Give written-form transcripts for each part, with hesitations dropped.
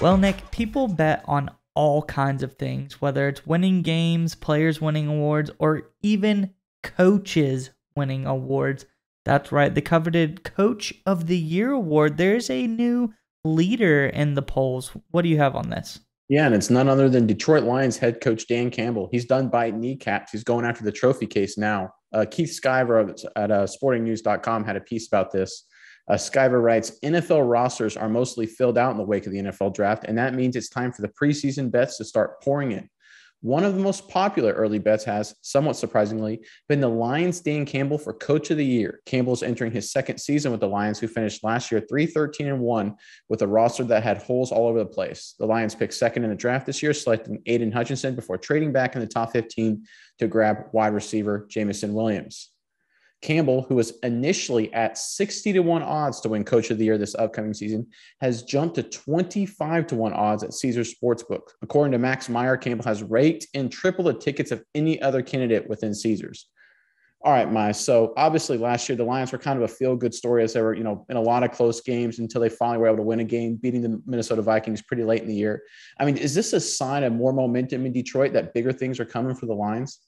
Well, Nick, people bet on all kinds of things, whether it's winning games, players winning awards, or even coaches winning awards. That's right, the coveted Coach of the Year award. There's a new leader in the polls. What do you have on this? Yeah, and it's none other than Detroit Lions head coach Dan Campbell. He's done by kneecaps. He's going after the trophy case now. Keith Skyver at sportingnews.com had a piece about this. Skyver writes, NFL rosters are mostly filled out in the wake of the NFL draft, and that means it's time for the preseason bets to start pouring in. One of the most popular early bets has, somewhat surprisingly, been the Lions' Dan Campbell for Coach of the Year. Campbell's entering his second season with the Lions, who finished last year 3-13-1 with a roster that had holes all over the place. The Lions picked second in the draft this year, selecting Aiden Hutchinson before trading back in the top 15 to grab wide receiver Jameson Williams. Campbell, who was initially at 60-1 odds to win Coach of the Year this upcoming season, has jumped to 25-1 odds at Caesars Sportsbook. According to Max Meyer, Campbell has raked in triple the tickets of any other candidate within Caesars. All right, Mai. So obviously last year, the Lions were kind of a feel-good story as they were, in a lot of close games until they finally were able to win a game, beating the Minnesota Vikings pretty late in the year. I mean, is this a sign of more momentum in Detroit that bigger things are coming for the Lions?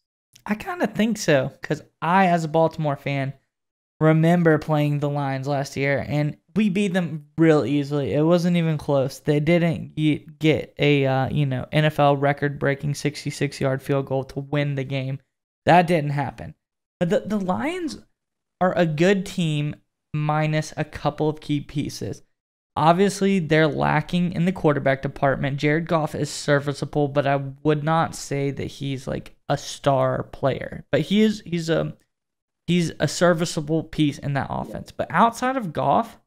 I kind of think so because I, as a Baltimore fan, remember playing the Lions last year and we beat them real easily. It wasn't even close. They didn't get a NFL record-breaking 66-yard field goal to win the game. That didn't happen. But the Lions are a good team minus a couple of key pieces. Obviously, they're lacking in the quarterback department. Jared Goff is serviceable, but I would not say that he's like a star player. But he's a serviceable piece in that offense. But outside of Goff,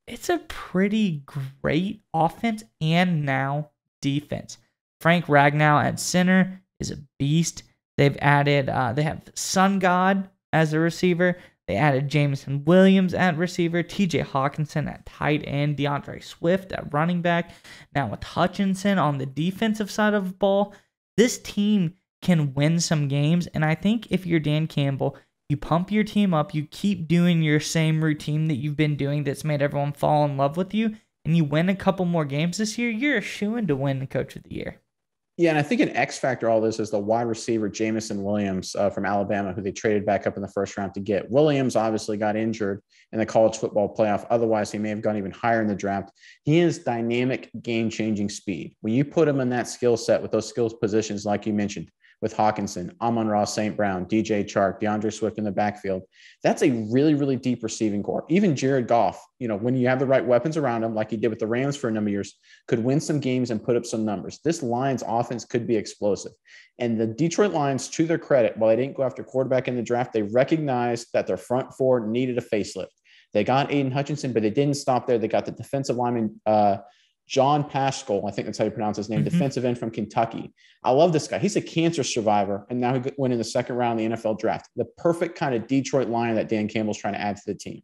it's a pretty great offense and now defense. Frank Ragnow at center is a beast. They've added, they have Sun God as a receiver. They added Jameson Williams at receiver, TJ Hawkinson at tight end, DeAndre Swift at running back. Now with Hutchinson on the defensive side of the ball, this team can win some games. And I think if you're Dan Campbell, you pump your team up, you keep doing your same routine that you've been doing that's made everyone fall in love with you, and you win a couple more games this year, you're a shoo-in to win the Coach of the Year. Yeah, and I think an X factor all this is the wide receiver Jameson Williams from Alabama, who they traded back up in the first round to get. Williams obviously got injured in the college football playoff. Otherwise, he may have gone even higher in the draft. He is dynamic, game-changing speed. When you put him in that skill set with those skills positions, like you mentioned, with Hawkinson, Amon-Ra St. Brown, DJ Chark, DeAndre Swift in the backfield, that's a really, really deep receiving core. Even Jared Goff, when you have the right weapons around him, like he did with the Rams for a number of years, could win some games and put up some numbers. This Lions offense could be explosive. And the Detroit Lions, to their credit, while they didn't go after quarterback in the draft, they recognized that their front four needed a facelift. They got Aiden Hutchinson, but they didn't stop there. They got the defensive lineman, John Pascal, I think that's how you pronounce his name, defensive end from Kentucky. I love this guy. He's a cancer survivor, and now he went in the second round of the NFL draft. The perfect kind of Detroit Lion that Dan Campbell's trying to add to the team.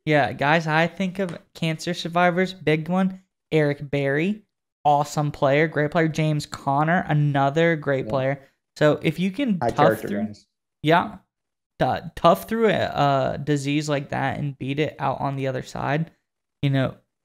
Yeah, guys, I think of cancer survivors. Big one, Eric Berry, awesome player, great player. James Conner, another great player. So if you can tough through a disease like that and beat it out on the other side,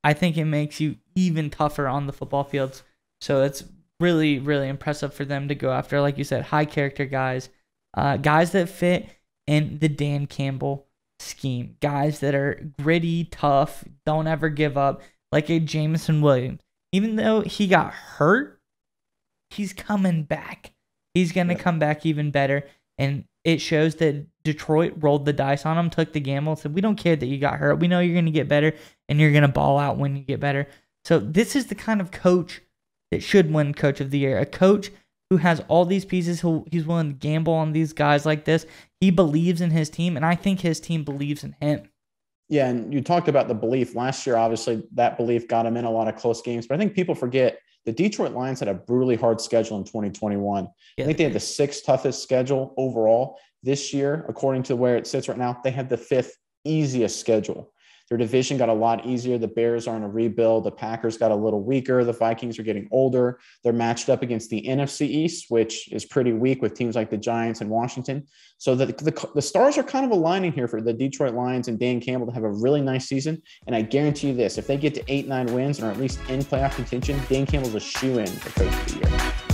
I think it makes you even tougher on the football fields. So it's really, really impressive for them to go after, like you said, high character guys, guys that fit in the Dan Campbell scheme, guys that are gritty, tough, don't ever give up, like a Jameson Williams. Even though he got hurt, he's coming back. He's going to come back even better. And it shows that Detroit rolled the dice on him, took the gamble, said, we don't care that you got hurt. We know you're going to get better, and you're going to ball out when you get better. So this is the kind of coach that should win Coach of the Year. A coach who has all these pieces, he's willing to gamble on these guys like this. He believes in his team, and I think his team believes in him. Yeah, and you talked about the belief. Last year, obviously, that belief got him in a lot of close games. But I think people forget the Detroit Lions had a brutally hard schedule in 2021. I think they had the sixth toughest schedule overall. This year, according to where it sits right now, they have the fifth easiest schedule. Their division got a lot easier. The Bears are in a rebuild. The Packers got a little weaker. The Vikings are getting older. They're matched up against the NFC East, which is pretty weak with teams like the Giants and Washington. So the stars are kind of aligning here for the Detroit Lions and Dan Campbell to have a really nice season. And I guarantee you this, if they get to 8-9 wins or at least in playoff contention, Dan Campbell's a shoo-in for Coach of the Year.